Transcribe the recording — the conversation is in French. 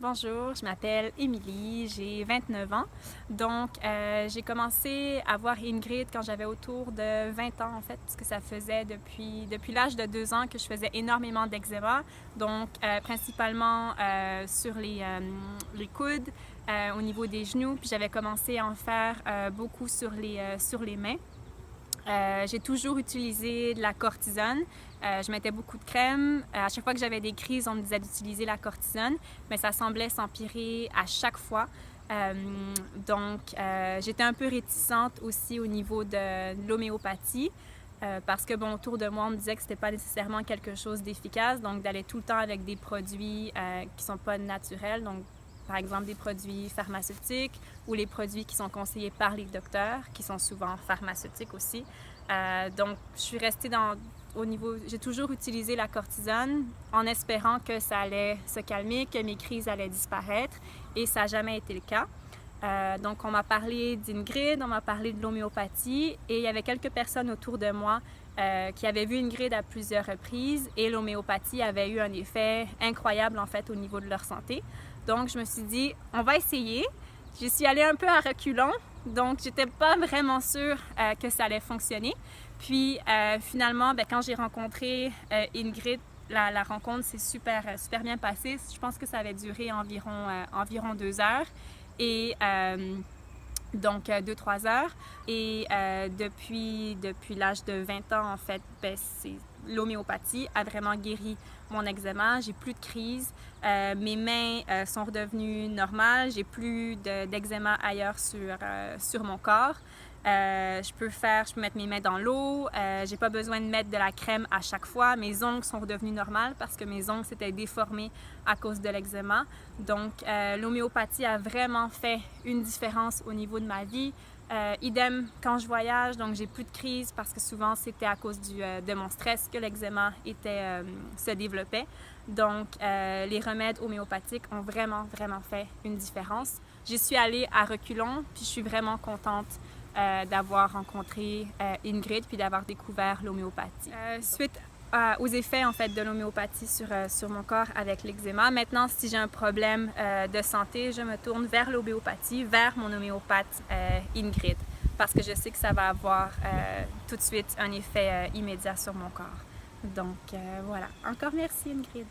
Bonjour, je m'appelle Émilie, j'ai 29 ans. Donc, j'ai commencé à voir Ingrid quand j'avais autour de 20 ans, en fait, parce que ça faisait depuis l'âge de 2 ans que je faisais énormément d'eczéma. Donc, principalement sur les coudes, au niveau des genoux, puis j'avais commencé à en faire beaucoup sur les mains. J'ai toujours utilisé de la cortisone. Je mettais beaucoup de crème. À chaque fois que j'avais des crises, on me disait d'utiliser la cortisone, mais ça semblait s'empirer à chaque fois. Donc, j'étais un peu réticente aussi au niveau de l'homéopathie. Parce que, bon, autour de moi, on me disait que c'était pas nécessairement quelque chose d'efficace, donc d'aller tout le temps avec des produits qui sont pas naturels, donc par exemple des produits pharmaceutiques ou les produits qui sont conseillés par les docteurs, qui sont souvent pharmaceutiques aussi. Donc, je suis restée j'ai toujours utilisé la cortisone en espérant que ça allait se calmer, que mes crises allaient disparaître, et ça n'a jamais été le cas. Donc, on m'a parlé d'Ingrid, on m'a parlé de l'homéopathie, et il y avait quelques personnes autour de moi qui avaient vu Ingrid à plusieurs reprises, et l'homéopathie avait eu un effet incroyable en fait au niveau de leur santé. Donc, je me suis dit, on va essayer. J'y suis allée un peu à reculons, donc j'étais pas vraiment sûre que ça allait fonctionner. Puis finalement, quand j'ai rencontré Ingrid, la rencontre s'est super bien passée. Je pense que ça avait duré environ 2 heures. Et donc 2-3 heures. Et depuis l'âge de 20 ans, en fait, l'homéopathie a vraiment guéri mon eczéma. J'ai plus de crise. Mes mains sont redevenues normales. J'ai plus d'eczéma ailleurs sur mon corps. Je peux mettre mes mains dans l'eau. J'ai pas besoin de mettre de la crème à chaque fois. Mes ongles sont redevenus normales parce que mes ongles s'étaient déformés à cause de l'eczéma. Donc, l'homéopathie a vraiment fait une différence au niveau de ma vie. Idem quand je voyage, donc j'ai plus de crise parce que souvent c'était à cause de mon stress que l'eczéma se développait. Donc, les remèdes homéopathiques ont vraiment fait une différence. J'y suis allée à reculons, puis je suis vraiment contente d'avoir rencontré Ingrid puis d'avoir découvert l'homéopathie. Suite aux effets en fait de l'homéopathie sur mon corps avec l'eczéma, maintenant si j'ai un problème de santé, je me tourne vers l'homéopathie, vers mon homéopathe Ingrid, parce que je sais que ça va avoir tout de suite un effet immédiat sur mon corps. Donc voilà, encore merci Ingrid.